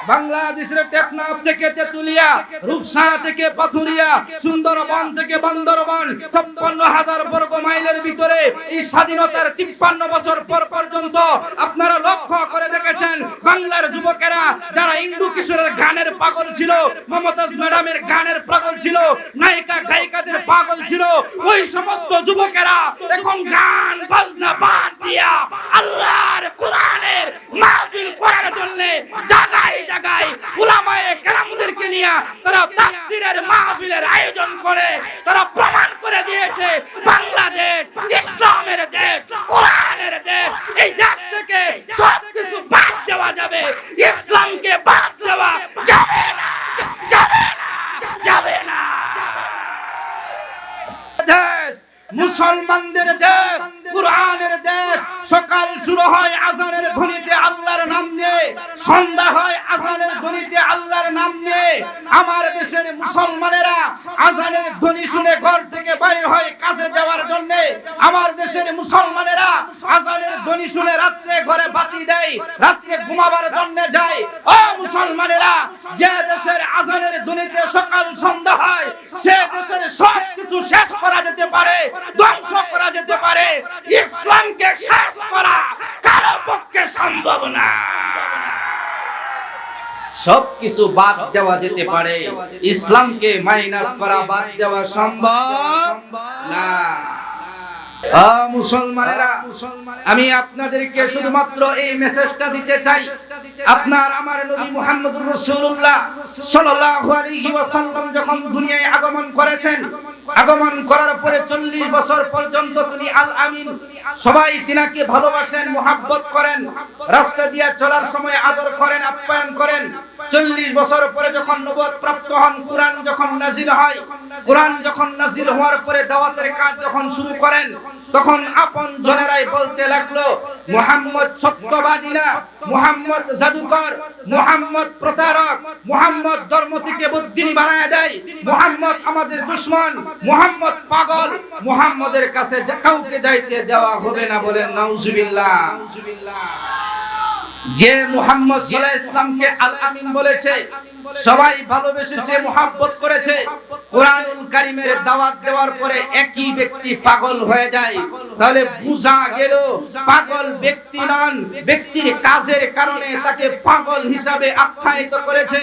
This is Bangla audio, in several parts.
বাংলাদেশের টেকনাফ থেকে তেতুলিয়া, রূপসা থেকে পাথুরিয়া, সুন্দরবন থেকে বান্দরবান ৫৬,০০০ বর্গ মাইলের ভিতরে এই স্বাধীনতার ৫৩ বছর পর পর্যন্ত আপনারা লক্ষ্য করে দেখেছেন বাংলার যুবকেরা যারা ইন্দু কিশোরের গানের পাগল ছিল, মমতাজ ম্যাডামের গানের পাগল ছিল, নায়িকা গায়িকাদের পাগল ছিল, ওই সমস্ত যুবকেরা এখন গান বাজনা বাদ দিয়া আল্লাহর কোরআনের মাহফিল করার জন্য জায়গায় জায়গায় উলামায়ে কেরামদেরকে নিয়ে তারা তাফসীরের মাহফিলের আয়োজন করে তারা প্রমাণ করে দিয়েছে বাংলাদেশ ইসলামের দেশ, কোরআনের দেশ। এই দেশ থেকে সবকিছু বাদ দেওয়া যাবে, ইসলামকে বাদ দেওয়া যাবে না, যাবে না, যাবে না। দেশ মুসলমানদের দেশ, কোরআনের দেশ। সকাল শুরু হয় আযানের ধ্বনিতে আল্লাহর নাম নিয়ে, সন্ধ্যা হয় আযানের ধ্বনিতে আল্লাহর নাম নিয়ে। আমার দেশের মুসলমানেরা আযানের ধ্বনি শুনে ঘর থেকে বাইরে হয় কাজে যাওয়ার জন্য। আমার দেশের মুসলমানেরা আযানের ধ্বনি শুনে রাতে ঘরে বাতি দেয়, রাতে ঘুমাবার জন্য যায়। ও মুসলমানেরা, যে দেশের আযানের ধ্বনিতে সকাল সন্ধ্যা হয় সে দেশের সব কিছু শেষ করা যেতে পারে, ধ্বংস করা যেতে পারে, ইসলামকে শেষ করা কারো পক্ষে সম্ভব না। সবকিছু বাদ দেওয়া যেতে পারে, ইসলামকে মাইনাস করা বাদ দেওয়া সম্ভব না। মুসলমানেরা, আমি আপনাদেরকে শুধুমাত্র এই মেসেজটা দিতে চাই, আপনার আমার নবী মুহাম্মদুর রাসূলুল্লাহ সাল্লাল্লাহু আলাইহি ওয়াসাল্লাম যখন দুনিয়ায় আগমন করেছেন, আগমন করার পরে 40 বছর পর্যন্ত তিনি আল আমিন, সবাই তিনাকে ভালোবাসেন, মুহাব্বত করেন, রাস্তা দিয়ে চলার সময় আদর করেন, আপ্যায়ন করেন। 40 বছর পরে যখন নবুয়ত প্রাপ্ত হন, কোরআন যখন নাজিল হয়, কোরআন যখন নাজিল হওয়ার পরে দাওয়াতের কাজ যখন শুরু করেন, তখন আপন জনেরাই বলতে লাগলো মুহাম্মদ সত্যবাদী না, মুহাম্মদ জাদুকর, মুহাম্মদ প্রতারক, মুহাম্মদ ধর্ম থেকে বুদ্ধিনী বানায় দেয়, মুহাম্মদ আমাদের দুশমন, মুহাম্মদ পাগল, মুহাম্মদের কাছে কাউকে যাইতে দেওয়া হবে না। বলেন নাউজুবিল্লাহ। যে মুহাম্মদ সাল্লাল্লাহু আলাইহি ইসলামকে আল আমিন বলেছে, সবাই ভালোবেসেছে, মুহাব্বত করেছে, কোরআনুল কারীমের দাওয়াত দেওয়ার পরে একই ব্যক্তি পাগল হয়ে যায়, তাহলে বুঝা গেল পাগল ব্যক্তি নন, ব্যক্তির কাজের কারণে তাকে পাগল হিসাবে আখ্যায়িত করেছে।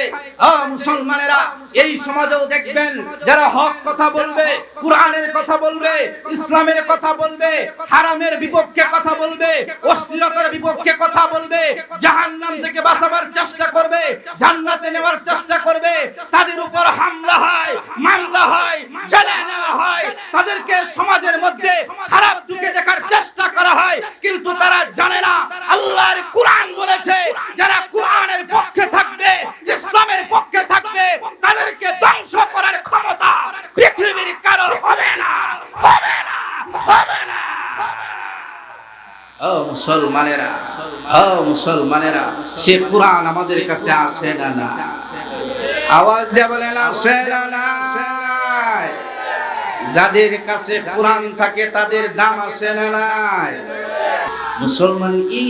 মুসলমানেরা, এই সমাজেও দেখবেন যারা হক কথা বলবে, কোরআনের কথা বলবে, ইসলামের কথা বলবে, হারামের বিপক্ষে কথা বলবে, অশ্লীলতার বিপক্ষে কথা বলবে, জাহান্নাম থেকে বাঁচাবার চেষ্টা করবে, জান্নাতে নেওয়ার চেষ্টা করবে, তাদের উপর হামলা হয়, মামলা হয়, জেলে নেওয়া হয়, তাদেরকে সমাজের মধ্যে খারাপ চোখে দেখার চেষ্টা করা হয়। কিন্তু তারা জানে না আল্লাহর কোরআন বলেছে যারা কোরআনের পক্ষে থাকবে, ইসলামের পক্ষে থাকবে, তাদেরকে ধ্বংস করার ক্ষমতা পৃথিবীর কারোর হবে না, হবে না, হবে না। ও মুসলমানেরা, ও মুসলমানেরা, সে কোরআন আমাদের কাছে আসে না? না, আওয়াজ দিয়ে বলেন আসে না? যাদের কাছে কোরআন থাকে তাদের দাম আসে না? নাই। মুসলমান এই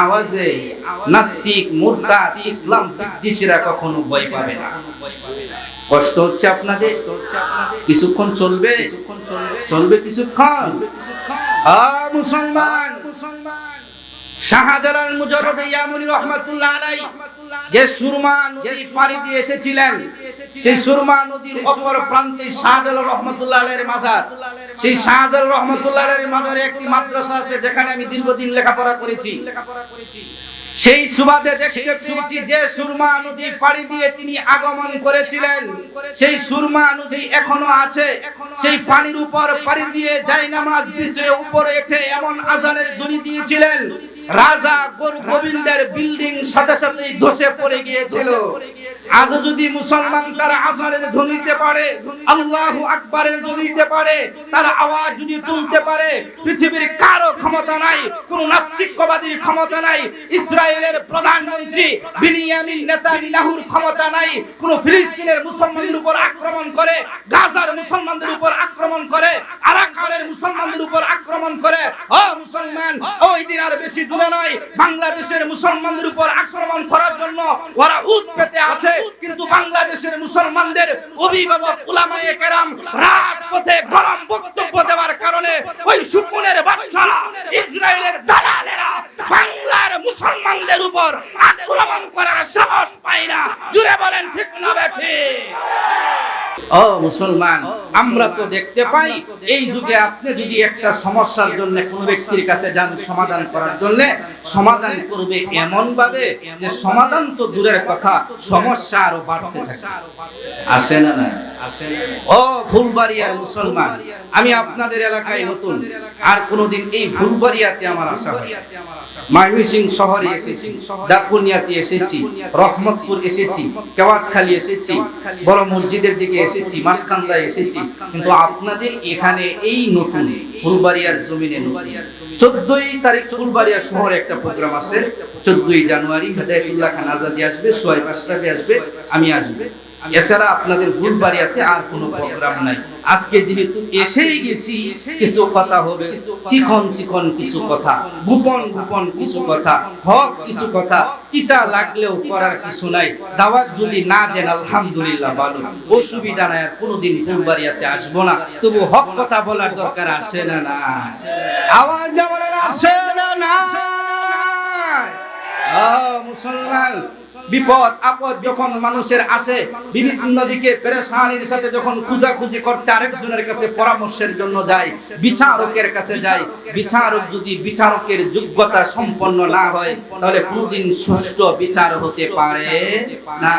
আওয়াজে নাস্তিক, মুরতাদ, ইসলাম বিদ্বেষীরা কখনো ভয় পাবে না। কষ্ট হচ্ছে আপনাদের, কিছুক্ষণ চলবে, চলবে কিছুক্ষণ। মুসলমান, শাহজালাল মুজাররদ ইয়ামুনি রাহমাতুল্লাহ আলাইহি যে সুরমা নদী পাড়ি দিয়ে এসেছিলেন, সেই সুরমা নদীর অপর প্রান্তে শাহজালাল রহমাতুল্লাহ আলাইহির মাজার। সেই শাহজালাল রহমাতুল্লাহ আলাইহির মাজারে একটি মাদ্রাসা আছে যেখানে আমি দীর্ঘদিন লেখাপড়া করেছি। সেই সুবাদে দেখতে পেয়েছি যে সুরমা নদী পাড়ি দিয়ে তিনি আগমন করেছিলেন, সেই সুরমা নদী এখনো আছে। সেই পানির উপর পাড়ি দিয়ে জায়নামাজ বিছিয়ে উপরে উঠে এমন আযানের ধ্বনি দিয়েছিলেন, রাজা গোবিন্দের বিল্ডিং সাথে সাথে ধসে পড়ে গিয়েছিল। আজ যদি মুসলমান তারা আসরের ধ্বনিতে পারে, আল্লাহু আকবারের ধ্বনিতে পারে, তার আওয়াজ যদি তুলতে পারে, পৃথিবীর কারো ক্ষমতা নাই, কোন নাস্তিকবাদীর ক্ষমতা নাই, ইসরায়েলের প্রধানমন্ত্রী বিনিয়ামিন নেতানিয়াহুর ক্ষমতা নাই, কোন ফিলিস্তিনের মুসলমানদের উপর আক্রমণ করে, গাজার মুসলমানদের উপর আক্রমণ করে, আরাকানের মুসলমানদের উপর আক্রমণ করে। ও মুসলমান, ওই দিন আর বেশি দূরে নয়, বাংলাদেশের মুসলমানদের উপর আক্রমণ করার জন্য ওরা উত পেতে আছে। কিন্তু বাংলাদেশের মুসলমানদের অভিভাবক উলামায়ে কেরাম রাজপথে গরম বক্তব্য দেওয়ার কারণে ওই সুকুনের বাচ্চারা, ইসরায়েলের দালালেরা বাংলার মুসলমানদের উপর আক্রমণ করার সাহস পায় না। জুড়ে বলেন ঠিক না বেঠি? ও মুসলমান, আমরা তো দেখতে পাই এই যুগে আপনি যদি একটা সমস্যার জন্য কোন ব্যক্তির কাছে যান সমাধান করার জন্য, সমাধান করবে এমন ভাবে যে সমাধান তো দূরের কথা, সমস্যা আরো বাড়তে থাকে। আসে না? না আসে না? ও ফুলবাড়িয়ার মুসলমান, আমি আপনাদের এলাকায় নতুন, আর কোনোদিন এই ফুলবাড়িয়াতে আমার আসা হয়। ময়মনসিংহ শহরে এসেছি, দাপুনিয়াতে এসেছি, রহমতপুর এসেছি, কেওয়াসখালী এসেছি, বড় মসজিদের দিকে এসেছি, মাসকান্দায় এসেছি, কিন্তু আপনাদের এখানে এই নতুন ফুলবাড়িয়ার জমিনে 14 তারিখ ফুলবাড়িয়া শহরে একটা প্রোগ্রাম আছে। 14 জানুয়ারি হেদায়েতুল্লাহ খান আজাদী আসবে, সোহাইব আশরাফি আসবে, আমি আসবে। এছাড়া আপনাদের ফুলবাড়িয়াতে আর কোনো প্রোগ্রাম নাই। আজকে যেহেতু এসেই গেছি, কিছু কথা হবে, চিকন চিকন কিছু কথা, গোপন গোপন কিছু কথা, হক কিছু কথা, তিতা লাগলেও করার কিছু নাই। দাওয়াত যদি না দেন আলহামদুলিল্লাহ ভালো, অসুবিধা নাই, আর কোনোদিন ফুলবাড়িয়াতে আসবো না। তবু হক কথা বলার দরকার আছে না? না আওয়াজ বলেন আছে না? না মুসলমান, বিপদ আপদ যখন মানুষের আসে, বিভিন্ন দিকে পেরেশানির সাথে যখন খুঁজাখুঁজি করতে আরেকজনের কাছে পরামর্শের জন্য যায়, বিচারকের কাছে যায়, বিচারক যদি বিচারকের যোগ্যতা সম্পন্ন না হয়, তাহলে কোনদিন সুষ্ঠু বিচার হতে পারে না।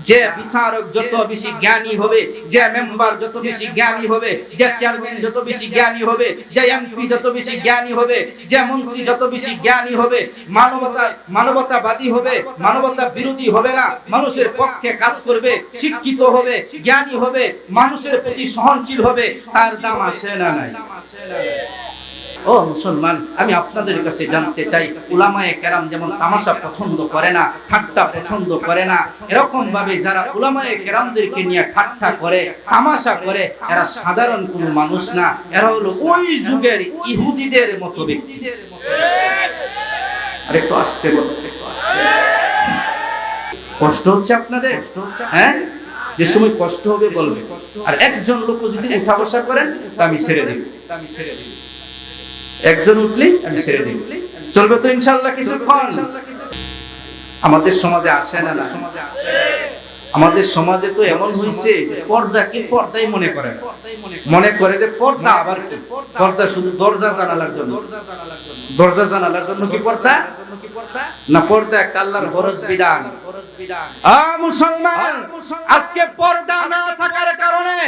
যে বিচারক যত বেশি জ্ঞানী হবে, যে মেম্বার যত বেশি জ্ঞানী হবে, যে চেয়ারম্যান যত বেশি জ্ঞানী হবে, যে এমপি যত বেশি জ্ঞানী হবে, যে মন্ত্রী যত বেশি জ্ঞানী হবে, মানবতাবাদী হবে, মানবতা বিরোধী হবে না, মানুষের পক্ষে কাজ করবে, শিক্ষিত হবে, জ্ঞানী হবে, মানুষের প্রতি সহনশীল হবে, তার দাম আছে না নাই? ও মুসলমান, আমি আপনাদের কাছে জানতে চাই, উলামায়ে কেরাম যেমন তামাশা পছন্দ করে না, ঠাট্টা পছন্দ করে না, এরকম ভাবে যারা উলামায়ে কেরামদেরকে নিয়ে ঠাট্টা করে, তামাশা করে, এরা সাধারণ কোনো মানুষ না, এরা হলো ওই যুগের ইহুদিদের মতো ব্যক্তি। আর একটু আস্তে বলো, একটু আস্তে। কষ্ট হচ্ছে আপনাদের? হ্যাঁ, যে সময় কষ্ট হবে বলবে। আর একজন লোক যদি উঠা বসা করেন, তা আমি ছেড়ে দেব, একজন উঠলে আমি ছেড়ে দেব, চলবে তো ইনশাআল্লাহ কিছুক্ষণ। আমাদের সমাজে আসে না? না আমাদের সমাজে তো এমন হয়েছে, পর্দা কি পর্দাই মনে করে, মনে করে যে পর্দা আবার কি, পর্দা শুধু দরজা জানালার জন্য। দরজা জানালার জন্য কি পর্দা? না, পর্দা একটা আল্লাহর ফরজ বিধান। মুসলমান, আজকে পর্দা না থাকার কারণে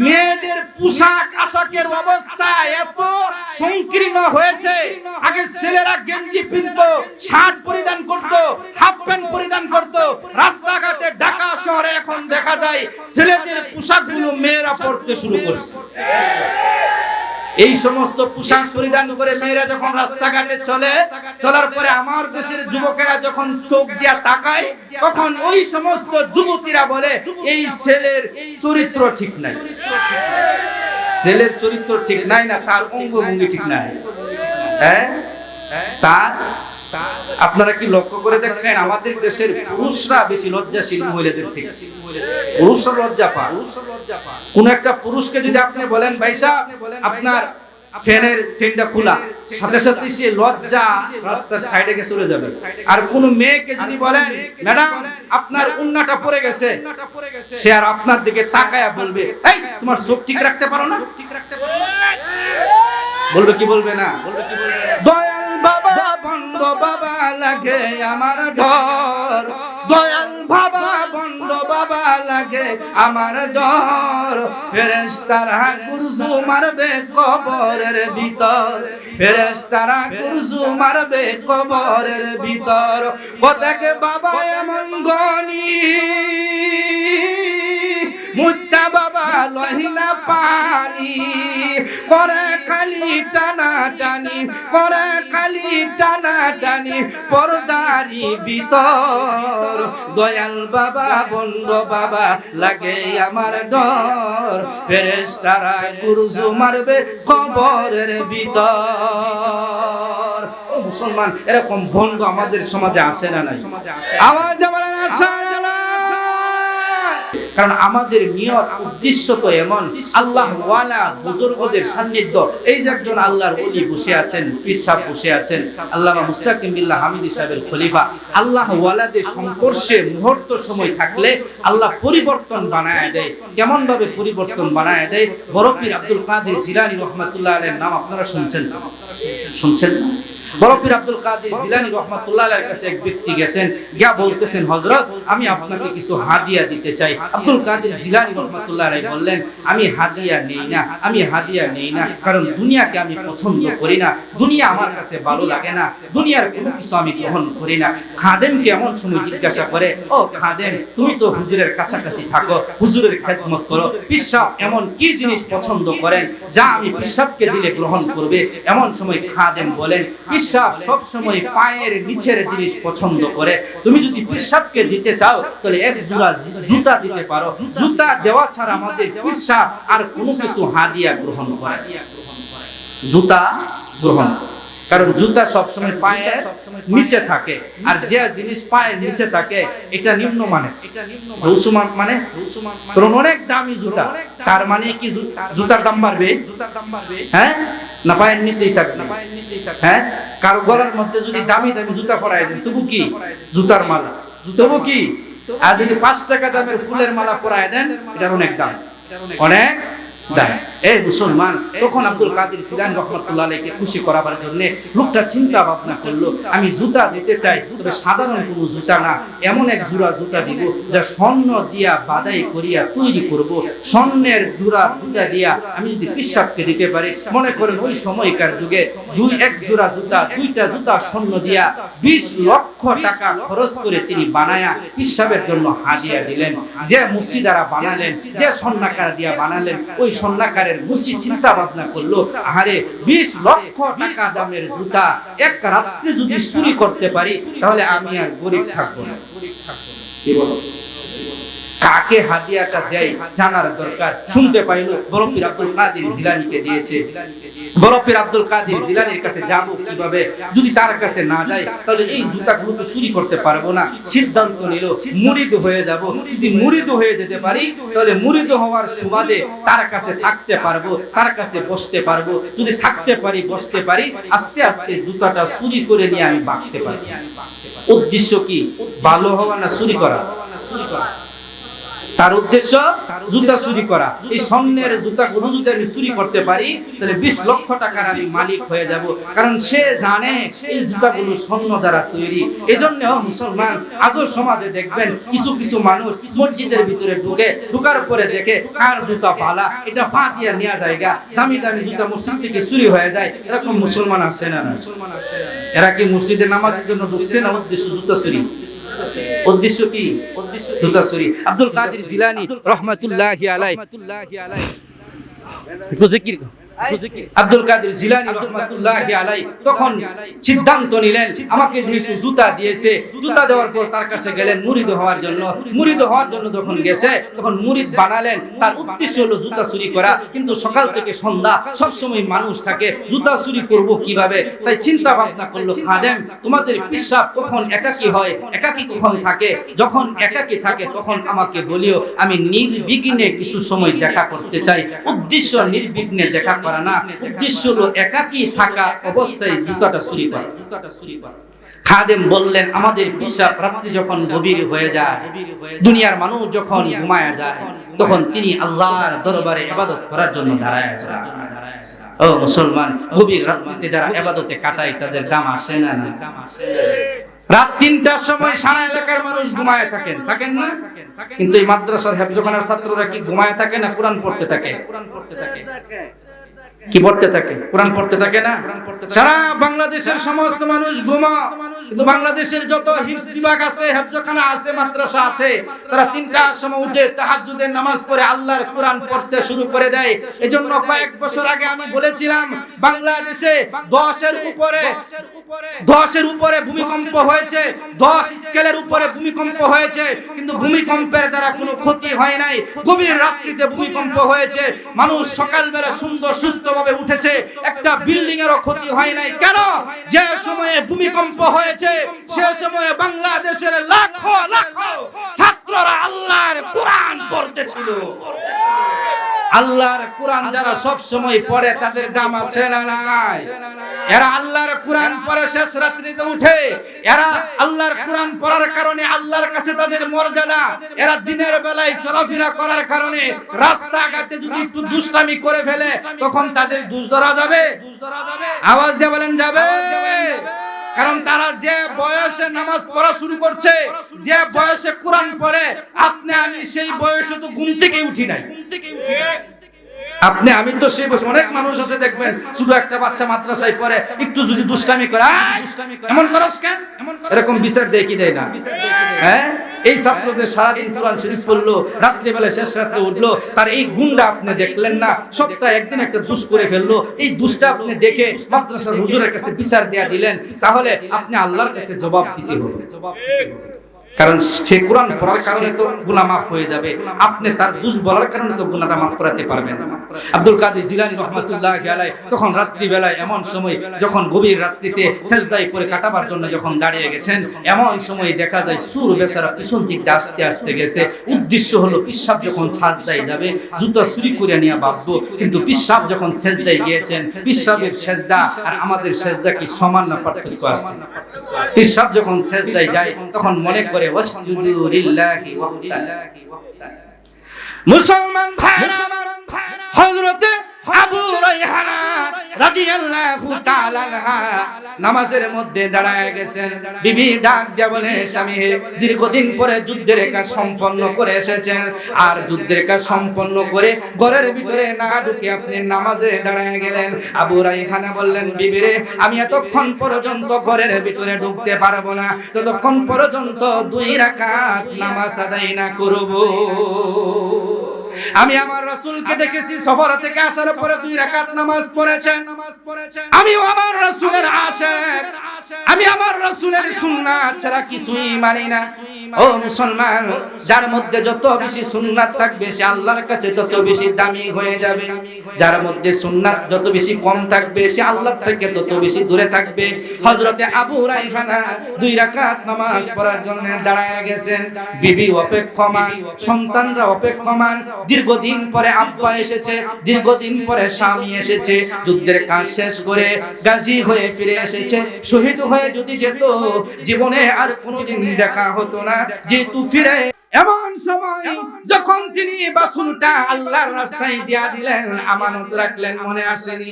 মেয়েদের পোশাক আশাকের অবস্থা এত সংকীর্ণ হয়েছে। আগে ছেলেরা গেঞ্জি পরতো, শার্ট পরিধান করত, হাফ প্যান্ট পরিধান করত, রাস্তাঘাটে ঢাকা শহরে এখন দেখা যায় ছেলেদের পোশাকগুলো মেয়েরা পরতে শুরু করছে। এই সমস্ত পোশাক পরিধান করে মেয়েরা যখন রাস্তাঘাটে চলার পরে আমার দেশের যুবকেরা যখন চোখ দিয়া তাকায়, তখন ওই সমস্ত যুবতীরা বলে এই ছেলের চরিত্র ঠিক নাই। ছেলের চরিত্র ঠিক নাই না, তার অঙ্গভঙ্গি ঠিক নাই। হ্যাঁ, তার আপনারা কি লক্ষ্য করে দেখছেন, আমাদের দেশের পুরুষরা বেশি লজ্জাশীল মহিলাদের থেকে। পুরুষরা লজ্জা পায়। কোন একটা পুরুষকে যদি আপনি বলেন ভাই সাহেব আপনার ফ্যানের চেনটা খোলা, সাথে সাথে সে লজ্জা রাস্তার সাইডে গিয়ে চলে যাবে। আর কোন মেয়েকে যদি বলেন ম্যাডাম আপনার উন্নাটা পড়ে গেছে, সে আর আপনার দিকে তাকায়া বলবে এই তোমার চোখ ঠিক রাখতে পারো না? বলবে কি বলবে না? দয়াল বাবা বন্ধ বাবা লাগে আমার ডর, দয়াল বাবা বন্ধ বাবা লাগে আমার ডর, ফেরেশতারা কুরজু মারবে কবরের ভিতর, ফেরেশতারা কুরজু মারবে কবরের ভিতর। কতক বাবা এমন গনি মুদ্দা বাবা লহিনা পানি করে খালি টানা টানি, করে খালি টানা টানি পর্দারি ভিতর। দয়াল বাবা বন্ধ বাবা লাগে আমার ডর, ফেরেশতারা কুরজু মারবে কবরের ভিতর। ও মুসলমান, এরকম ভণ্ড আমাদের সমাজে আছে না নাই? আওয়াজ বলেন আছে না নাই? কারণ আমাদের নিয়ত উদ্দেশ্য তো এমন, আল্লাহ ওয়ালা বুজুর্গদের সান্নিধ্য। এই যে একজন আল্লাহর ওলি বসে আছেন, পীর সাহেব বসে আছেন, আল্লামা মুস্তাকিম বিল্লাহ হামিদি সাহেবের খলিফা। আল্লাহ ওয়ালাদের সংস্পর্শে মুহূর্ত সময় থাকলে আল্লাহ পরিবর্তন বানায় দেয়। কেমন ভাবে পরিবর্তন বানায় দেয়? বড় পীর আব্দুল কাদের জিলানী রাহমাতুল্লাহ আলাইহির নাম আপনারা শুনছেন? শুনছেন না? বড় পীর আব্দুল কাদের জিলানী রাহমাতুল্লাহ আলাইহির কাছে এক ব্যক্তি গেছেন, গিয়া বলতেছেন, হযরত আমি আপনাকে কিছু হাদিয়া দিতে চাই। আব্দুল কাদের জিলানী রাহমাতুল্লাহ আলাইহি বললেন, আমি হাদিয়া নেই না, আমি হাদিয়া নেই না, কারণ দুনিয়াকে আমি পছন্দ করি না, দুনিয়া আমার কাছে ভালো লাগে না, দুনিয়ার কোনো কিছু আমি গ্রহণ করি না। খাদেমকে এমন সময় জিজ্ঞাসা করে, ও খাদেম, তুমি তো হুজুরের কাছাকাছি থাকো, হুজুরের খেদমত করো, পীর সাহেব এমন কি জিনিস পছন্দ করেন যা আমি পীর সাহেবকে দিলে গ্রহণ করবে? এমন সময় খাদেম বলেন, সব সময় পায়ের নিচের জিনিস পছন্দ করে, তুমি যদি পীর সাহেবকে দিতে চাও তাহলে এক জোড়া জুতা দিতে পারো। জুতা দেওয়া ছাড়া আমাদের পীর সাহেব আর কোনো কিছু হাদিয়া গ্রহণ করে, জুতা গ্রহণ করে। কারণ জুতা সবসময় পায়ের নিচে থাকে, আর যে জিনিস পায়ের নিচে থাকে এটা নিম্নমানের, রৌসুমান মানে অনেক দামি জুতা। তার মানে কি জুতার দাম বাড়বে? হ্যাঁ, না পায়ের নিচেই থাকবে? হ্যাঁ, কারো গলার মধ্যে যদি দামি দামি জুতা পরায় দেন তবু কি জুতার মালা, তবু কি? আর যদি 5 টাকা দামের ফুলের মালা পরায় দেন, এটার অনেক দাম, অনেক দাম। এই মুসলমান, তখন আব্দুল কাদের জিলানী রাহমাতুল্লাহ আলাইহিকে খুশি করার জন্য লোকটা চিন্তা ভাবনা করলো, আমি জুতা দিতে চাই, তবে সাধারণ কোনো জুতা না, এমন এক জোড়া জুতা দিব যা স্বর্ণ দিয়া বাদাই করিয়া তৈরি করব। স্বর্ণের জোড়া জুতা দিয়া আমি যদি পীর সাহেবকে দিতে পারি, মনে করেন ওই সময়কার যুগে এক জোড়া জুতা, 2টা জুতা স্বর্ণ দিয়া 20 লক্ষ টাকা খরচ করে তিনি বানায়া পীর সাহেবের জন্য হাদিয়া দিলেন। যে মুসিদারা বানালেন, যে স্বর্ণাকার দিয়া বানালেন, ওই স্বর্ণাকারের মুসি চিন্তা ভাবনা করলো, আরে 20 লক্ষ টাকা দামের জুতা এক রাত্রে যদি চুরি করতে পারি তাহলে আমি আর গরিব থাকবো না। কি বলো? কাকে হাদিয়াটা দেয় জানার দরকার। শুনতে পাইলো বড় পীর আব্দুল কাদের জিলানীকে দিয়েছে। বড় পীর আব্দুল কাদের জিলানীর কাছে যাব কিভাবে? যদি তার কাছে না যাই তাহলে এই জুতাগুলো তো চুরি করতে পারবো না। সিদ্ধান্ত নিল মুরিদ হয়ে যাব। যদি মুরিদ হয়ে যেতে পারি তাহলে মুরিদ হওয়ার সুবাদে তার কাছে থাকতে পারবো, তার কাছে বসতে পারবো। যদি থাকতে পারি, বসতে পারি, আস্তে আস্তে জুতাটা চুরি করে নিয়ে আমি বাঁকতে পারি। উদ্দেশ্য কি? ভালো হওয়া না চুরি করা? তার উদ্দেশ্য জুতা চুরি করা। এই স্বর্ণের জুতাগুলো যদি আমি চুরি করতে পারি তাহলে 20 লক্ষ টাকার আমি মালিক হয়ে যাব, কারণ সে জানে এই জুতাগুলো স্বর্ণ দ্বারা তৈরি। এজন্য মুসলমান আজও সমাজে দেখবেন কিছু কিছু মানুষ মসজিদের ভিতরে ঢুকার পরে দেখে কার জুতা ভালা, এটা পা দিয়ে নেওয়া জায়গা, দামি দামি জুতা মসজিদ থেকে চুরি হয়ে যায়। এরকম মুসলমান আছে না? এরা কি মসজিদে নামাজের জন্য ঢুকছে না উদ্দেশ্য জুতা চুরি? উদ্দেশ্য কি? জুতা চুরি। আব্দুল কাদের জিলানী রাহমাতুল্লাহি আলাইহি আব্দুল কাদের জিলানী রাহমাতুল্লাহি আলাইহি তখন সিদ্ধান্ত নিলেন, আমাকে যেহেতু জুতা দিয়েছে, জুতা দেওয়ার পর তার কাছে গেলেন মুরিদ হওয়ার জন্য। মুরিদ হওয়ার জন্য যখন গেছে তখন মুরিদ বানালেন। তার উদ্দেশ্য হলো জুতা চুরি করা, কিন্তু সকাল থেকে সন্ধ্যা সব সময় মানুষ থাকে, জুতা চুরি করব কিভাবে? তাই চিন্তা ভাবনা করলো, খাদেম তোমাদের পীর সাহেব কখন একাকী হয়, একাকী কখন থাকে, যখন একাকী থাকে তখন আমাকে বলিও, আমি নির্বিঘ্নে কিছু সময় দেখা করতে চাই। উদ্দেশ্য নির্বিঘ্নে দেখা করা না, উদ্দেশ্য হলো একাকী থাকা অবস্থায় জুতাটা চুরি করা। খাদেম বললেন, আমাদের পীর সাহেব রাত্রি যখন গভীর হয়ে যায়, দুনিয়ার মানুষ যখন ঘুমায় যায়, তখন তিনি আল্লাহর দরবারে ইবাদত করার জন্য দাঁড়ায় যায়। ও মুসলমান, গভীর রাত্রিতে যারা ইবাদতে কাটায় তাদের দাম আসে না? রাত ৩টার সময় সারা এলাকার মানুষ ঘুমায় থাকেন না? কিন্তু এই মাদ্রাসার হেফজখানার ছাত্ররা কি ঘুমায় থাকে না কোরআন পড়তে থাকে? কি পড়তে থাকে? কোরআন পড়তে থাকে না? সারা বাংলাদেশের সমস্ত মানুষ ঘুমা, কিন্তু বাংলাদেশের যত হিফজ বিভাগ আছে, হেফজখানা আছে, মাদ্রাসা আছে, তারা ৩টার সময় উঠে তাহাজ্জুদের নামাজ পড়ে আল্লাহর কোরআন পড়তে শুরু করে দেয়। এজন্য কয়েক বছর আগে আমি বলেছিলাম বাংলাদেশে 10-এর উপরে ভূমিকম্প হয়েছে, 10 স্কেলের উপরে ভূমিকম্প হয়েছে, কিন্তু ভূমিকম্পের দ্বারা কোনো ক্ষতি হয় নাই। গভীর রাত্রিতে ভূমিকম্প হয়েছে, মানুষ সকালবেলা সুন্দর সুস্থভাবে উঠেছে, একটা বিল্ডিং এরও ক্ষতি হয় নাই। কেন? যে সময়ে ভূমিকম্প হয়েছে সে সময়ে বাংলাদেশের লাখো লাখো ছাত্ররা আল্লাহর কোরআন পড়তেছিল। আল্লাহর কোরআন যারা সব সময় পড়ে তাদের দাম আছে না নাই? এরা আল্লাহর কোরআন পড়ে শেষ রাত্রিতে উঠে, এরা আল্লাহর কোরআন পড়ার কারণে আল্লাহর কাছে তাদের মর্যাদা। এরা দিনের বেলায় চলাফেরা করার কারণে রাস্তাঘাটে যদি একটু দুষ্টামি করে ফেলে তখন তাদের দোষ ধরা যাবে। আওয়াজ দিয়ে বলেন যাবে। কারণ তারা যে বয়সে নামাজ পড়া শুরু করছে, যে বয়সে কোরআন পড়ে, আপনি আমি সেই বয়সে তো ঘুম থেকে উঠি নাই। আমি তো সেই বয়সে, অনেক মানুষ আছে দেখবেন শুধু একটা বাচ্চা মাদ্রাসায় পড়ে একটু যদি দুষ্টামি করে, এমন করস কেন, এরকম বিচার দেয় কি দেয় না? হ্যাঁ, এই ছাত্র যে সারাদিন কোরআন শরীফ পড়লো, রাত্রিবেলা শেষ রাত্রে উঠলো, তার এই গুণটা আপনি দেখলেন না। সপ্তাহে একদিন একটা দুষ করে ফেললো, এই দুষ্টা আপনি দেখে মাদ্রাসার হুজুরের কাছে বিচার দেয়া দিলেন, তাহলে আপনি আল্লাহর কাছে জবাব দিতে হবে। কারণ সে কোরআন পড়ার কারণে তো গুনাহ মাফ হয়ে যাবে, আপনি তার দোষ বলার কারণে তো গুনাহটা মাফ করাতে পারবেন না। আব্দুল কাদের জিলানী রাহমাতুল্লাহি আলাইহি তখন রাত্রি বেলায় এমন সময় যখন গভীর রাত্রিতে সেজদায় পড়ে কাটাবার জন্য যখন দাঁড়িয়ে গেছেন, এমন সময় দেখা যায় সুর বেচারা পিছন দিক দিয়ে আস্তে আস্তে গেছে। উদ্দেশ্য হলো পিশাব যখন সাজদায় যাবে জুতা চুরি করে নিয়ে বাঁচবো, কিন্তু পিশাব যখন সেজদায় গিয়েছেন, পিশাবের সেজদা আর আমাদের সেজদা কি সমান না পার্থক্য আছে? পিশাব যখন সেজদায় যায় তখন মনে করে ওয়াসজুদু লিল্লাহি ওয়াহদাহু। মুসলমান ভাইরা, হযরত আবু রায়হানা রাদিয়াল্লাহু তাআলা আনহা নামাজের মধ্যে দাঁড়ায় গেছেন। বিবি ডাক দিয়ে বলে, স্বামী হে, দীর্ঘদিন পরে যুদ্ধের কাজ সম্পন্ন করে এসেছেন, আর যুদ্ধের কাজ সম্পন্ন করে ঘরের ভিতরে না ঢুকে আপনি নামাজে দাঁড়ায় গেলেন। আবু রায়হানা বললেন, বিবি রে, আমি এতক্ষণ পর্যন্ত ঘরের ভিতরে ঢুকতে পারবো না ততক্ষণ পর্যন্ত 2 রাকাত নামাজ আদায় না করব। আমি আমার রাসূলকে দেখেছি সফর থেকে আসার পরে 2 রাকাত নামাজ পড়েছেন। আমিও আমার রাসূলের আশিক, আমি আমার রাসূলের সুন্নাত ছাড়া কিছুই মানি না। ও মুসলমান, যার মধ্যে যত বেশি সুন্নাত থাকবে সে আল্লাহর কাছে তত বেশি দামি হয়ে যাবে। যার মধ্যে সুন্নাত যত বেশি কম থাকবে সে আল্লাহর থেকে তত বেশি দূরে থাকবে। হযরতে আবু রায়হানা 2 রাকাত নামাজ পড়ার জন্য দাঁড়ায় গেছেন। বিবি অপেক্ষমান, সন্তানরা অপেক্ষমান। দীর্ঘদিন পরে আব্বা এসেছে, দীর্ঘদিন পরে স্বামী এসেছে, যুদ্ধের কাজ শেষ করে গাজী হয়ে ফিরে এসেছে। শহীদ হয়ে যদি যেত জীবনে আর কোনোদিন দেখা হতো না, যেহেতু ফিরে এমন সময় যখন তিনি বাসুলটা আল্লাহর রাস্তায় দিয়া দিলেন, আমানত রাখলেন, মনে আসেনি?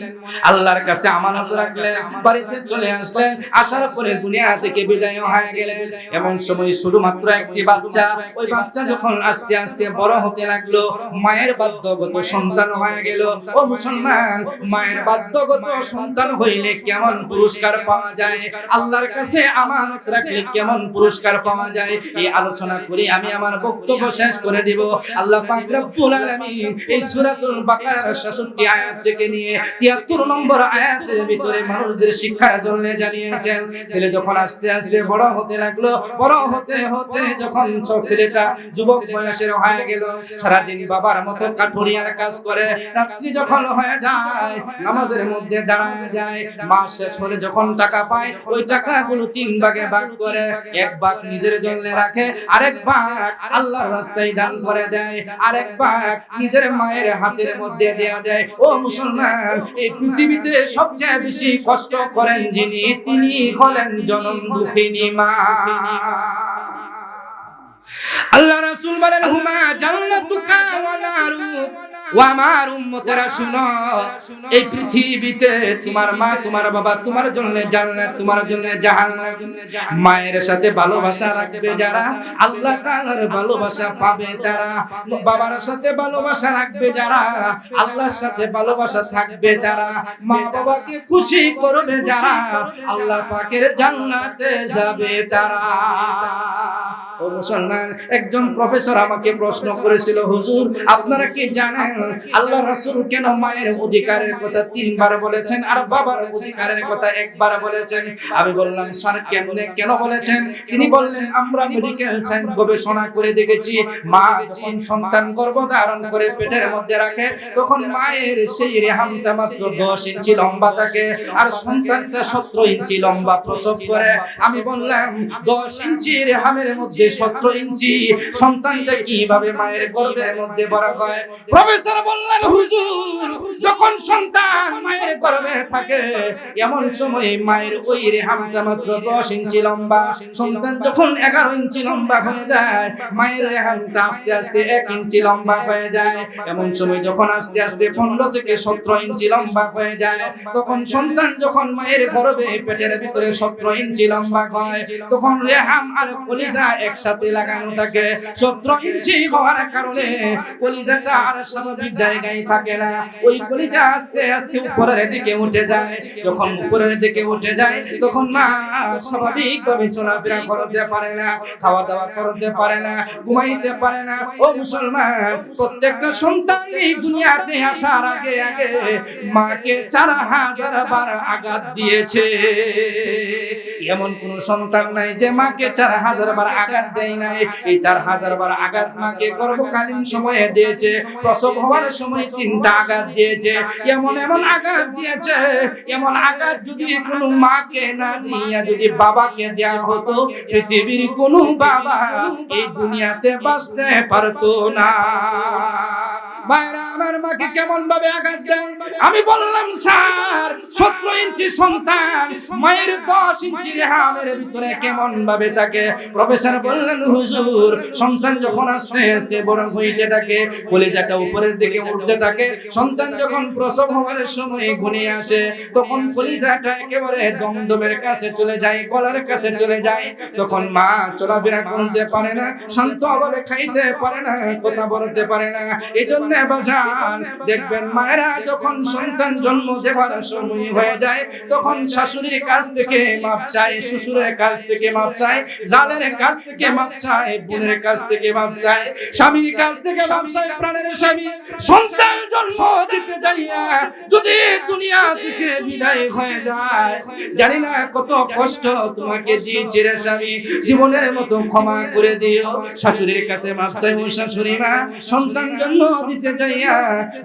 আল্লাহর কাছে আমানত রাখলেন, বাড়িতে চলে আসলেন। আসার পরে দুনিয়া থেকে বিদায় হয়ে গেলেন। এমন সময় শুধুমাত্র একটি বাচ্চা, ওই বাচ্চা যখন আস্তে আস্তে বড় হতে লাগলো, মায়ের বাধ্যগত সন্তান হয়ে গেল। ও মুসলমান, মায়ের বাধ্যগত সন্তান হইলে কেমন পুরস্কার পাওয়া যায়, আল্লাহর কাছে আমানত রাখলে কেমন পুরস্কার পাওয়া যায়, এই আলোচনা করে আমি আমার বক্তব্য শেষ করে দিব। আল্লাহ পাক রব্বুল আলামিন এই সূরাতুল বাকারার 66 আয়াত থেকে নিয়ে 73 নম্বর আয়াতের ভিতরে মানুষদের শিক্ষার জন্য জানিয়েছেন। ছেলে যখন আস্তে আস্তে বড় হতে লাগলো, বড় হতে হতে যখন ছেলেটা যুবক বয়সের হয়ে গেল, সারা দিন বাবার মতো কাঠুরিয়ার কাজ করে, রাত্রি যখন হয়ে যায় নামাজের মধ্যে দাঁড়ায় যায়। মাস শেষ হলে যখন টাকা পায় ওই টাকাগুলো 3 ভাগে ভাগ করে, 1 ভাগ নিজের জন্য রাখে, আরেক ভাগ আল্লাহর রাস্তায় দান করে দেয়, আরেক ভাগ নিজের মায়ের হাতের মধ্যে দেয়া দেয়। ও মুসলমান, এই পৃথিবীতে সবচেয়ে বেশি কষ্ট করেন যিনি, তিনি হলেন জনম দুঃখিনী মা। আল্লাহ রাসূল বলেন, হুমা জান্নাতুকা ওয়া নারু, ও আমার উম্মতেরা শুনো, এই পৃথিবীতে তোমার মা তোমার বাবা তোমার জন্য জান্নাত তোমার জন্য জাহান্নাম। মায়ের সাথে ভালোবাসা রাখবে যারা আল্লাহ তাআলার ভালোবাসা পাবে তারা, বাবার সাথে ভালোবাসা রাখবে যারা আল্লাহর সাথে ভালোবাসা থাকবে তারা, মা বাবাকে খুশি করবে যারা আল্লাহ পাকের জান্নাতে যাবে তারা। ও মুসলমান, একজন প্রফেসর আমাকে প্রশ্ন করেছিল, হুজুর আপনারা কি জানেন আল্লাহ রাসূল কেন মায়ের অধিকারের কথা 3 বার বলেছেন আর বাবার অধিকারের কথা 1 বার বলেছেন? আমি বললাম স্যার কেমনে, কেন বলেছেন? তিনি বললেন আমরা মেডিকেল সায়েন্স গবেষণা করে দেখেছি, মা যখন সন্তান গর্ভধারণ করে পেটের মধ্যে রাখে তখন মায়ের সেই রেহামটা মাত্র 10 ইঞ্চি লম্বা থাকে আর সন্তানটা 17 ইঞ্চি লম্বা প্রসব করে। আমি বললাম 10 ইঞ্চি রেহামের মধ্যে 17 ইঞ্চি সন্তানটা কিভাবে মায়ের গর্ভের মধ্যে বড় হয়? প্রফেসর বললেন হুজুর যখন সন্তান মায়ের গর্ভে থাকে এমন সময় মায়ের ওই রেহামটা মাত্র 10 ইঞ্চি লম্বা, সন্তান যখন 11 ইঞ্চি লম্বা হয়ে যায় মায়ের রেহামটা আস্তে আস্তে 1 ইঞ্চি লম্বা হয়ে যায়, এমন সময় যখন আস্তে আস্তে 15 থেকে 17 ইঞ্চি লম্বা হয়ে যায় তখন সন্তান যখন মায়ের গর্ভে পেটের ভিতরে 17 ইঞ্চি লম্বা হয় তখন রেহাম আর কলিজা একসাথে লাগানো থাকে। 17 ইঞ্চি হওয়ার কারণে কলিজাটা আর স্বাভাবিক জায়গায় থাকে না, ওই কলিজা আস্তে আস্তে উপরের দিকে উঠে যায়। যখন উপরের দিকে উঠে যায় তখন মা স্বাভাবিকভাবে চলাফেরা করতে পারে না, খাওয়া দাওয়া করতে পারে না, ঘুমাইতে পারে না। ও মুসলমান, প্রত্যেকটা সন্তান এই দুনিয়াতে আসার আগে আগে মাকে 4000 বার আঘাত দিয়েছে। এমন কোন সন্তান নাই যে মাকে 4000 বার আঘাত দেয় নাই। এই 4000 বার আঘাত মাকে গর্ভকালীন সময়ে দিয়েছে, প্রসব হওয়ার সময় 3টা আঘাত দিয়েছে। এমন এমন আঘাত দিয়েছে, এমন আঘাত যদি কোনো মাকে না দিয়া যদি বাবাকে দেয়া হতো পৃথিবীর কোনো বাবা এই দুনিয়াতে বাঁচতে পারতো না। ভাইরা আমার মাকে কেমন ভাবে আঘাত দেন? আমি বললাম স্যার 17 ইঞ্চি সন্তান মায়ের 10 ইঞ্চি রেহামের ভিতরে কেমন ভাবে থাকে? প্রফেসর বললেন হুজুর সন্তান যখন আস্তে আস্তে বড় হইতে থাকে কলিজাটা উপরের দিকে উঠতে থাকে, সন্তান যখন প্রসব হওয়ার সময় ঘনিয়ে আসে তখন কলিজাটা একেবারে দমদমের কাছে চলে যায়, গলার কাছে চলে যায়, তখন মা চলাফেরা করতে পারে না, শান্তভাবে খাইতে পারে না, কথা বলতে পারে না। এইজন্য বাজান দেখবেন মায়েরা যখন সন্তান জন্ম দেওয়ার সময় হয়ে যায় তখন শাশুড়ির কাছ থেকে মাপ চায়, শ্বশুরের কাছ থেকে মাপ চায়, জালের কাছ থেকে মাপ চায়, বোনের কাছ থেকে মাপ চায়, স্বামীর কাছ থেকে মাপ চায়। প্রাণের স্বামী সন্তান জন্ম দিতে যাইয়া যদি দুনিয়া থেকে বিদায় হয়ে যায়, জানি না কত কষ্ট তোমাকে দিয়েছে রে স্বামী, জীবনের মতো ক্ষমা করে দিও। শাশুড়ির কাছে মাপ চাই, ও শাশুড়ি মা সন্তান জন্ম দিতে যাইয়া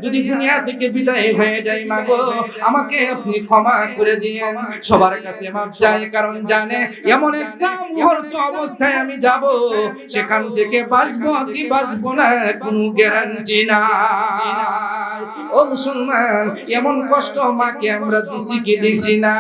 যদি দুনিয়া থেকে বিদায় হয়ে যায় মাগো আমাকে আপনি ক্ষমা করে দিয়েন। সবার কাছে মাপ চাই, কারণ জানে এমন একটা মুহূর্ত অবস্থায় আমি যাব সেখান থেকে বাঁচবো কি বাঁচবো না কোনো গ্যারান্টি না। ও মুসলমান, এমন কষ্ট মাকে আমরা দিছি কি দিছি না?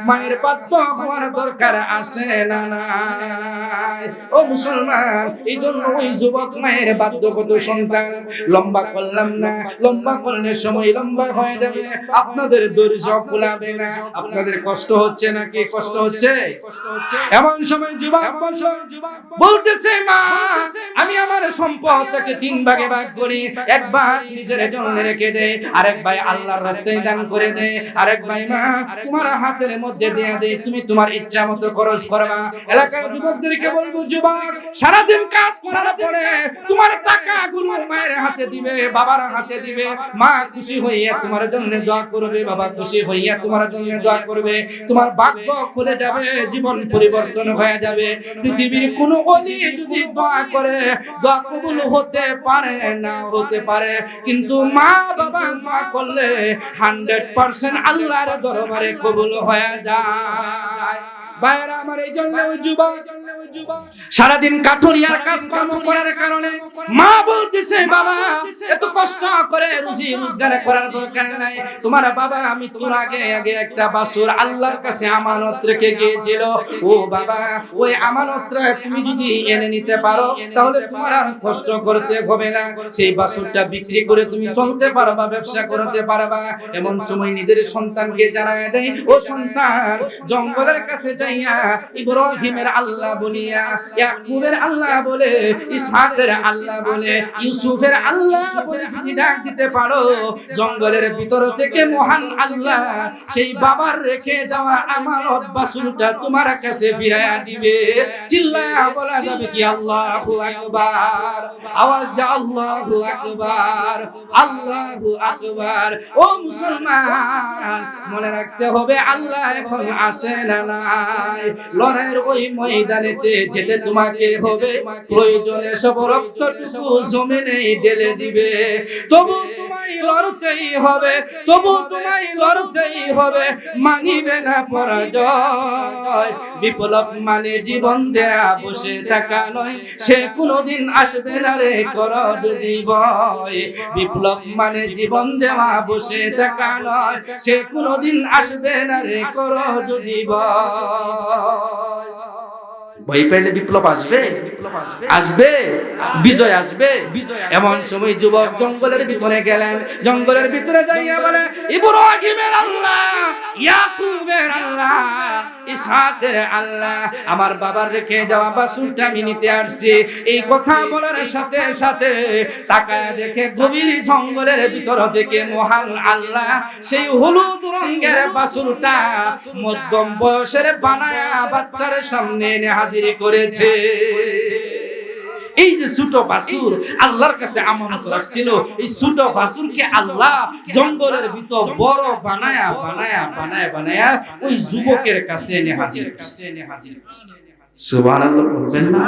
মায়ের বাধ্য হওয়ার দরকার আছে না নাই? ও মুসলমান, এই জন্য ওই যুবক মায়ের বাধ্যগত সন্তান লম্বা করলাম না, লম্বা করলে সময় লম্বা হয়ে যাবে, আপনাদের ধৈর্য কুলাবে না। আপনাদের কষ্ট হচ্ছে নাকি? কষ্ট হচ্ছে? এমন সময় যুবক বলতেছে মা আমি আমার সম্পদটাকে 3 ভাগে ভাগ করি, 1 ভাগ নিজের জন্য রেখে দে, আরেক ভাই আল্লাহর রাস্তায় দান করে দে, আরেক ভাই মা তোমার হাতের মধ্যে দিয়ে দে, তুমি তোমার ইচ্ছা মতো খরচ করবা। এলাকার যুবকদেরকে বলবো যুবক সারাদিন কাজ করার পরে তোমার টাকাগুলো মায়ের হাতে দিবে, বাবার হাতে দিবে, মা খুশি হইয়া তোমার জন্য দোয়া করবে, বাবা খুশি হইয়া তোমার জন্য দোয়া করবে, তোমার ভাগ্য খুলে যাবে, জীবন পরিবর্তন হয়ে যাবে। পৃথিবীর কোনো ওলি যদি দোয়া করে দোয়া কবুল হতে পারে না হতে পারে, কিন্তু মা বাবা দোয়া করলে 100% আল্লাহর দরবারে কবুল হয়ে যায়। ভাইরা আমার, এই জন্য ওই যুবক সারাদিন কাঠুরিয়ার কাজকর্ম করার কারণে মা বলতেছে, বাবা এত কষ্ট করে রুজি রোজগার করার দরকার নাই, তোমার বাবা আমি তোর আগে একটা বাছুর আল্লাহর কাছে আমানত রেখে গিয়েছিল, ও বাবা ওই আমানতটা তুমি যদি এনে নিতে পারো তাহলে তোমার আর কষ্ট করতে হবে না, সেই বাছুরটা বিক্রি করে তুমি চলতে পারবা, ব্যবসা করতে পারবা। এমন সময় নিজের সন্তানকে জানায় দেয়, ও সন্তান জঙ্গলের কাছে যাইয়া ইব্রাহিমের আল্লাহ বলিয়া, ইয়াকুবের আল্লাহ বলে, ইসহাকের আল্লাহ বলে, ইউসুফের আল্লাহ বলে যদি ডাক দিতে পারো, জঙ্গলের ভিতর থেকে মহান আল্লাহ সেই বাবার রেখে যাওয়া আমানত বাছুরটা তোমার কাছে ফিরাইয়া দিবে। চিল্লায়া বলা যাবে কি আল্লাহু আকবার, আওয়াজ দাও আল্লাহু আকবার, আল্লাহু আকবার। ও মুসলমান, মনে রাখতে হবে আল্লাহ এখন আসে না নাই, লড়াইয়ের ওই ময়দানেতে যেতে তোমাকে হবে, প্রয়োজনে সব রক্তটুকু জমিনে ঢেলে দিবে, তবু তোমায় লড়তেই হবে, তবু তোমায় লড়তেই হবে, মানিবে না পরাজয়। বিপ্লব মানে জীবন দেয়া বসে থাকা নয়, সে কোনোদিন আসবে না রে কর যদি ভয়। বিপ্লব মানে জীবন দেওয়া বসে থাকা নয়, সে কোনোদিন আসবে না রে কর যদি ভয়। ভয় পাইলে বিপ্লব আসবে, আসবে, বিজয় আসবে। এমন সময় যুবক জঙ্গলের ভিতরে গেলেন, জঙ্গলের ভিতরে যাইয়া বলে, ইব্রাহিমের আল্লাহ, ইয়াকুবের আল্লাহ, ইসহাকের আল্লাহ, আমার বাবার রেখে যাওয়া বাছুরটা আমি নিতে আসছি। এই কথা বলার সাথে সাথে তাকায় দেখে গভীর জঙ্গলের ভিতর থেকে মহান আল্লাহ সেই হলুদ রঙের বাছুরটা মধ্যম বয়সের বানায়া বাচ্চার সামনে এনে হাজির করেছে। এই যে ছোট বাছুর আল্লাহর কাছে আমানত রাখছিল, এই ছোট বাছুরকে আল্লাহ জঙ্গলের ভিতর বড় বানায়া বানায়া বানায়া বানায়া ওই যুবকের কাছে এনে হাজির করছে। সুবহানাল্লাহ বলবেন না?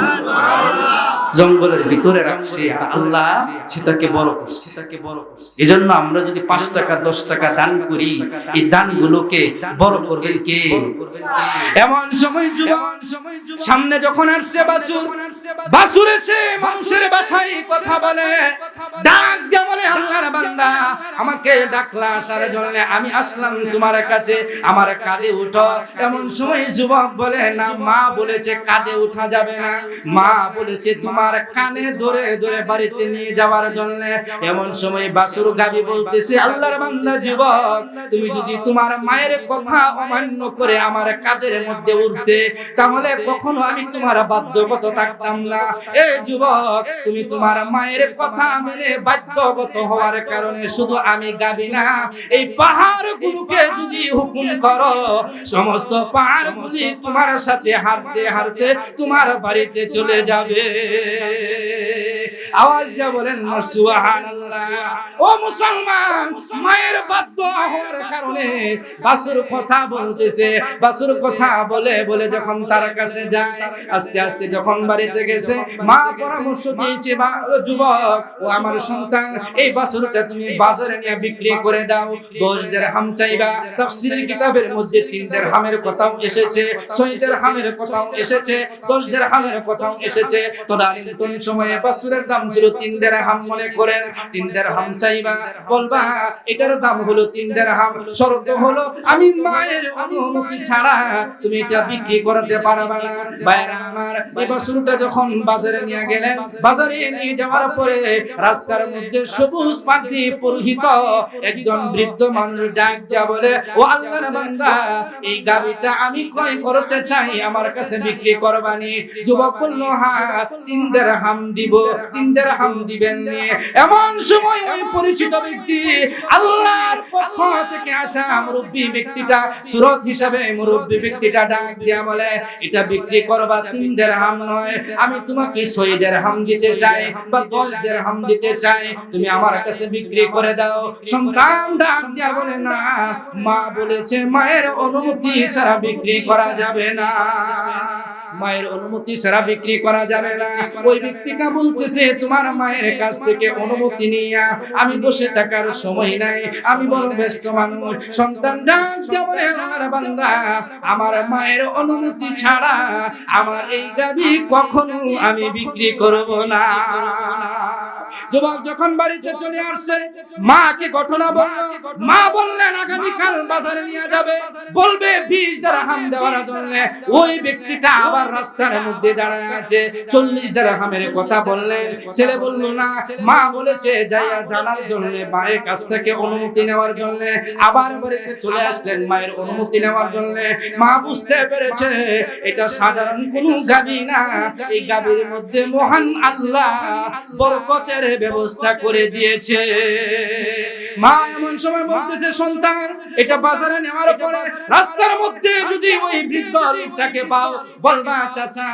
জঙ্গলের ভিতরে রাখছে আল্লাহ সেটাকে বড় করছে। এজন্য আমরা যদি 5 টাকা 10 টাকা দান করি, এই দানগুলোকে বড় করবেন কে? এমন সময় যুবক সামনে যখন আসছে বাছুর, বাছুর এসে মানুষের ভাষায় কথা বলে, ডাক দিয়ে বলে, আল্লাহর বান্দা আমাকে ডাকলা আসার জন্য, আমি আসলাম তোমার কাছে, আমার কাঁধে উঠো। এমন সময় যুবক বলে, না, মা বলেছে কাঁধে উঠা যাবে না, মা বলেছে তোমার কানে ধরে ধরে বাড়িতে নিয়ে যাওয়ার জন্য। এমন সময় বাছুর গাবি বলতেছে, আল্লাহর বান্দা যুবক, তুমি যদি তোমার মায়ের কথা অমান্য করে আমার কাঁধের মধ্যে উঠতে, তাহলে কখনো আমি তোমার বাধ্যগত থাকতাম না। এই যুবক, তুমি তোমার মায়ের কথা মেনে বাধ্যগত হওয়ার কারণে শুধু আমি গাবি না, এই পাহাড়গুলোকে যদি হুকুম করো, সমস্ত পাহাড়গুলি তোমার সাথে হাঁটতে হাঁটতে তোমার বাড়িতে চলে যাবে। আওয়াজ দিয়ে বলেন না সুবহানাল্লাহ। ও মুসলমান, মায়ের বাধ্য হওয়ার কারণে বাছুর কথা বলতেছে, বাছুর কথা বলে বলে যখন তার কাছে যায়, আস্তে আস্তে যখন বাড়িতে গেছে, মা পরামর্শ দিয়েছে, যুবক ও আমার সন্তান, এই বাছুরটা তুমি বাজারে নিয়ে বিক্রি করে দাও, 10 দিরহাম চাইবা। তাফসীরের কিতাবের মধ্যে 3 দিরহামের কথাও এসেছে, 6 দিরহামের কথাও এসেছে, 10 দিরহামের কথাও এসেছে। তদানীন্তন সময়ে বাছুরের দাম ছিল 3 দিরহাম। মনে করেন 3 দিরহাম চাইবা, বলবা এটার দাম হলো 3 দিরহাম, শর্ত হলো আমি মায়ের অনুমতি ছাড়া তুমি এটা বিক্রি করতে পারবা না। ভাইরা আমার, এই বাছুরটা যখন বাজারে নিয়ে গেলেন, বাজারে নিয়ে যাওয়ার পরে রাস্তার মধ্যে সবুজ পাগড়ি পরিহিত একজন বৃদ্ধ মানুষ ডাক দিয়া বলে, ও আল্লাহর বান্দা, এই গাবিটা আমি ক্রয় করতে চাই, আমার কাছে বিক্রি করবানি? যুবক বলল, হ্যাঁ, 3 দিরহাম দিব। 3 দিরহাম দিবেন নি? এমন সময় ওই পরিচিত ব্যক্তি, আল্লাহর পক্ষ থেকে আসা মুরব্বী ব্যক্তিটা, সুরত হিসাবে মুরব্বী ব্যক্তিটা ডাক দিয়া বলে, এটা বিক্রি করবা 3 দিরহাম নয়, আমি তোমাকে 6 দিরহাম দিতে চাই বা 10 দিরহাম দিতে চাই, তুমি আমার কাছে বিক্রি করে দাও। সন্তান ডাক দিয়া বলে, না, মা বলেছে মায়ের অনুমতি ছাড়া বিক্রি করা যাবে না। মায়ের অনুমতি ছাড়া বিক্রি করা যাবে না। ওই ব্যক্তিটা বলতেছে তোমার মায়ের কাছ থেকে অনুমতি নিয়ে আমি বসে থাকার সময় নাই, আমি বড় ব্যস্ত মানুষ। সন্তান ডাক দিয়ে বলে আল্লাহর বান্দা আমার মায়ের অনুমতি ছাড়া আমার এই গাভী কখনো আমি বিক্রি করব না। যুবক যখন বাড়িতে চলে আসছে মাকে ঘটনা বলল। মা বললেন আগামীকাল বাজারে নিয়ে যাবে, বলবে 20 দিরহাম দেওয়ার জন্য। ওই ব্যক্তিটা আবার রাস্তার মধ্যে দাঁড়ায় আছে, 40 দিরহামের কথা বললেন। ছেলে বলল না, মা বলেছে যাইয়া জানার জন্য, মায়ের কাছ থেকে অনুমতি নেওয়ার জন্য। আবার বাড়িতে চলে আসলেন মায়ের অনুমতি নেওয়ার জন্য। মা বুঝতে পেরেছে এটা সাধারণ কোনো গাভী না, এই গাভীর মধ্যে মহান আল্লাহ বরকতের ব্যবস্থা করে দিয়েছে। মা এমন সময় বলতেছে সন্তান এটা বাজারে নেওয়ার পরে রাস্তার মধ্যে যদি ওই বৃদ্ধ লোকটাকে পাও বলবা চাচা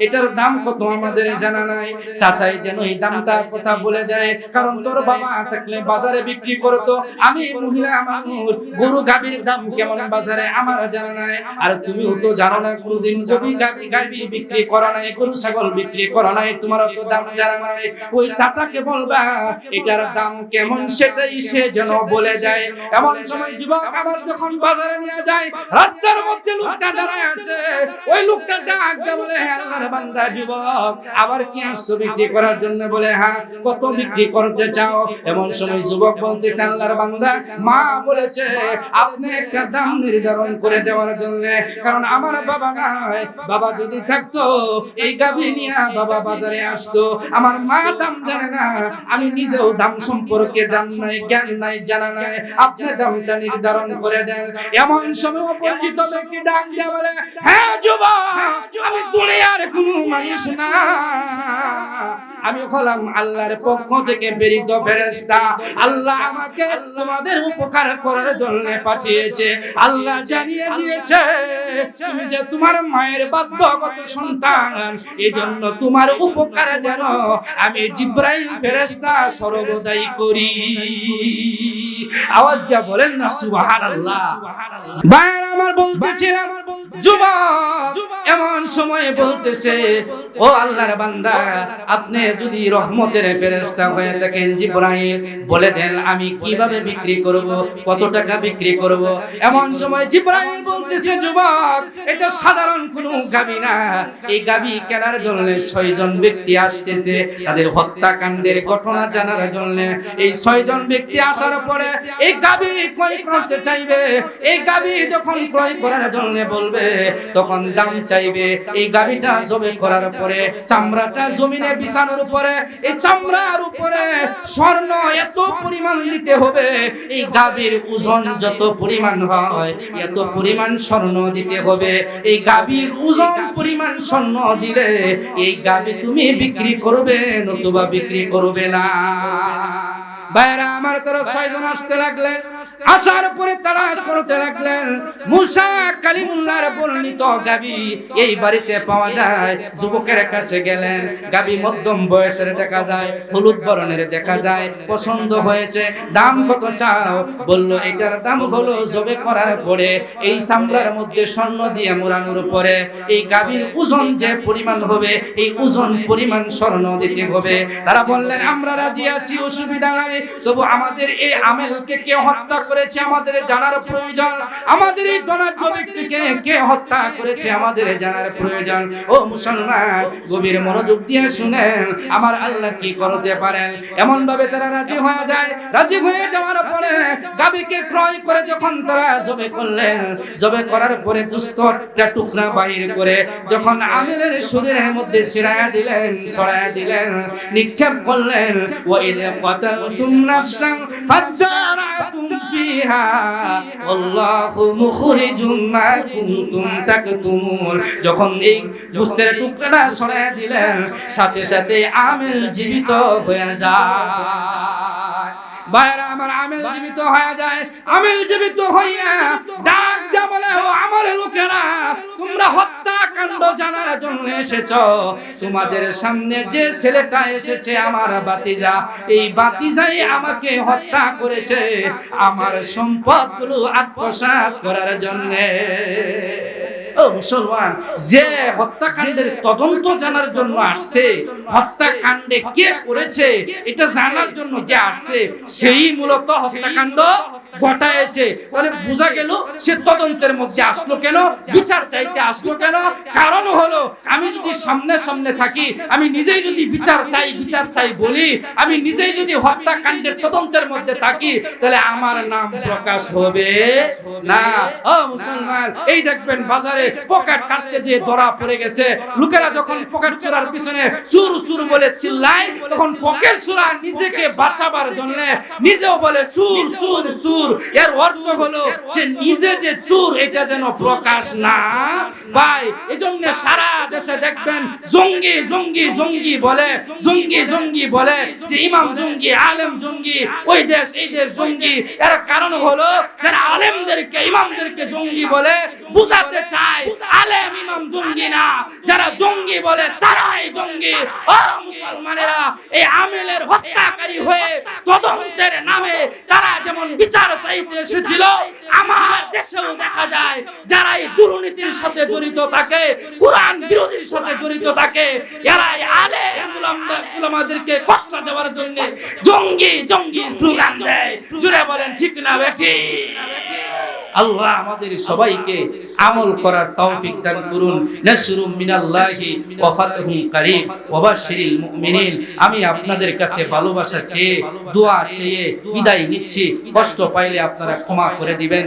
এটার দাম কত আমাদের জানা নাই। চাচাই যেন এই দামটার কথা বলে দেয়, কারণ তোর বাবা থাকলে বাজারে বিক্রি করতো, আমি মহিলা মানুষ, গরু গাভীর দাম কেমন বাজারে আমার জানা নাই। আর তুমিও তো জানো না, কোনদিন গাভী বিক্রি করা নাই, গরু ছাগল বিক্রি করা নাই, তোমার তো দাম জানা নাই। ওই চাচাকে বলবা এটার দাম কেমন সেটাই সে যেন বলে যায়। এমন সময় যুবক আবার যখন বাজারে নিয়ে যায়, রাস্তার মধ্যে লোকটা দাঁড়ায় আছে। ওই লোকটা ডাক দিয়ে বলে আল্লাহর বান্দা যুবক আবার কি আসছো বিক্রি করার জন্য? বলে হ্যাঁ, কত বিক্রি করতে চাও? এমন সময় যুবক বলতেছে আল্লাহর বান্দা মা বলেছে আপনি একটা দাম নির্ধারণ করে দেওয়ার জন্য, কারণ আমার বাবা নাই, বাবা যদি থাকতো এই গাভী নিয়ে বাবা বাজারে আসতো। আমার মা দাম জানে না, আমি নিজেও দাম সম্পর্কে জান নাই, জ্ঞান নাই, জানা নাই, আপনি দামটা নির্ধারণ করে দেন। এমন সময় অপরিচিত ব্যক্তি ডাক দিয়ে বলে হ্যাঁ যুবক আমি দুনিয়ার কোনো মানুষ না, আমি হলাম আল্লাহর পক্ষ থেকে প্রেরিত ফেরেশতা। আল্লাহ আমাকে তোমাদের উপকার করার জন্য পাঠিয়েছে। আল্লাহ জানিয়ে দিয়েছে তুমি যে তোমার মায়ের বাধ্যগত সন্তান, এজন্য তোমার উপকার যেন আমি জিবরাইল ফেরেশতা সর্বদাই করি। আওয়াজ দিয়া বলেন না সুবহানাল্লাহ। ভাই আমার বলতেছিলাম যুবক এমন সময় বলতেছে ও আল্লাহর বান্দা আপনি যদি রহমতের ফেরেশতা হয়ে থাকেন জিবরাইল বলে দেন আমি কিভাবে বিক্রি করব, কত টাকা বিক্রি করব। এমন সময় জিবরাইল বলতেছে যুবক এটা সাধারণ কোনো গাভী না, এই গাভী কেনার জন্য 6 জন ব্যক্তি আসতেছে তাদের হত্যাকাণ্ডের ঘটনা জানার জন্য। এই 6 জন ব্যক্তি আসার পরে এই গাভী ক্রয় করতে চাইবে। এই গাভী যখন ক্রয় করার জন্য বলবে তখন দাম চাইবে। এই গাভীটা জবে করার পরে চামড়াটা জমিনে বিছানোর উপরে, এই চামড়ার উপরে স্বর্ণ এত পরিমাণ দিতে হবে, এই গাভীর ওজন যত পরিমাণ হয় এত পরিমাণ স্বর্ণ দিতে হবে। এই গাভীর ওজন পরিমাণ স্বর্ণ দিলে এই গাভী তুমি বিক্রি করবে, নতুবা বিক্রি করবে না। ভাইরা আমার তারা 6 জন আসতে লাগলেন। আসার পরে তালাশ করতে লাগলেন মুসা কালিমুল্লাহর বর্ণিত গাভী এই বাড়িতে পাওয়া যায়। যুবকের কাছে গেলেন, গাভী মধ্যম বয়সের দেখা যায়, হলুদ বর্ণের দেখা যায়, পছন্দ হয়েছে, দাম কত চাও? বলল এটার দাম হলো জবে করার পরে এই চামড়ার মধ্যে স্বর্ণ দিয়ে মোড়ানোর পরে এই গাভীর ওজন যে পরিমাণ হবে এই ওজন পরিমাণ স্বর্ণ দিতে হবে। তারা বললেন আমরা রাজি আছি, অসুবিধা নাই, তবু আমাদের এই আমেলকে কে হত্যা করেছে আমাদের জানার প্রয়োজন। আমাদের এই ধনাঢ্য ব্যক্তিকে কে হত্যা করেছে আমাদের জানার প্রয়োজন। ও মুসলমান গভীর মনোযোগ দিয়ে শুনেন আমার আল্লাহ কি করতে পারেন। এমন ভাবে তারা রাজি হয়ে যায়। রাজি হয়ে যাওয়ার পরে গাভীকে ক্রয় করে যখন তারা জবে করলেন, জবে করার পরে গোশতটা টুকরা বাহির করে যখন আমেলের শরীরের মধ্যে ছিড়ায়া দিলেন, ছড়ায়া দিলেন, নিক্ষেপ করলেন। ওয়া ইযা কাতালতুম নাফসান ফাদারাতুম ফিহা আল্লাহু মুখরিজুম মা কুনতুম তাকতুমুন। যখন এই গোশতের টুকরাটা ছড়ায়া দিলেন সাথে সাথে আমেল জীবিত হয়ে যায়। ভাইরা আমার আমেল জীবিত হয়ে যায়। আমেল জীবিত হইয়া ডাক দিয়া বলে ও আমার লোকেরা তোমরা হত্যাকাণ্ড জানার জন্য এসেছো। তোমাদের সামনে যে ছেলেটা এসেছে আমার বাতিজা, এই বাতিজাই আমাকে হত্যা করেছে আমার সম্পদগুলো আত্মসাৎ করার জন্য। ও মুসলমান, যে হত্যাকাণ্ডের তদন্ত জানার জন্য আসছে, হত্যাকাণ্ডে কে করেছে এটা জানার জন্য যে আসছে, সেই মূলত হত্যাকাণ্ড ঘটায়ছে। তাহলে বোঝা গেল সে তদন্তের মধ্যে আসলো কেন, বিচার চাইতে আসলো কেন? কারণ হলো আমি যদি সামনে সামনে থাকি, আমি নিজেই যদি বিচার চাই বলি, আমি নিজেই যদি হত্যাকাণ্ডের তদন্তের মধ্যে থাকি, তাহলে আমার নাম প্রকাশ হবে না। ও মুসলমান, এই দেখবেন বাজারে পকেট কাটতে যে ধরা পড়ে গেছে, লোকেরা যখন পকেট চোরার পিছনে চুর চুর বলে চিল্লায়, তখন পকেট চোরা নিজেকে বাঁচাবার জন্য নিজেও বলে চুর চুর চুর। এর অর্থ হলো সে নিজে যে চোর এটা যেন প্রকাশ না পায়। এজন্য সারা দেশে দেখবেন জঙ্গি জঙ্গি জঙ্গি বলে, জঙ্গি জঙ্গি বলে, যে ইমাম জঙ্গি, আলেম জঙ্গি, ওই দেশ এই দেশ জঙ্গি। এর কারণ হলো যারা আলেমদেরকে ইমামদেরকে জঙ্গি বলে বুঝাতে চায় আলেম ইমাম জঙ্গি না, যারা জঙ্গি বলে তারাই জঙ্গি। ও মুসলমানেরা, এই আমেলের হত্যাকারী হয়ে তদন্তের নামে তারা যেমন বিচার চাইতে এসেছিল, আমার দেশেও দেখা যায় যারা এই দুর্নীতির সাথে জড়িত থাকে, কোরআন বিরোধীর সাথে জড়িত থাকে, এরাই আলেম উলামাদেরকে কষ্ট দেওয়ার জন্য জঙ্গি জঙ্গি স্লোগান দেয়। জুড়ে বলেন ঠিক না বেঠি? আল্লাহ আমাদের সবাইকে আমল করার তৌফিক দান করুন। নাসরুম মিনাল্লাহি ওয়া ফাতহুন কারীব ওয়া বাশশিরিল মুমিনিন। আমি আপনাদের কাছে ভালোবাসা চেয়ে, দোয়া চেয়ে বিদায় নিচ্ছি। কষ্ট পাইলে আপনারা ক্ষমা করে দিবেন।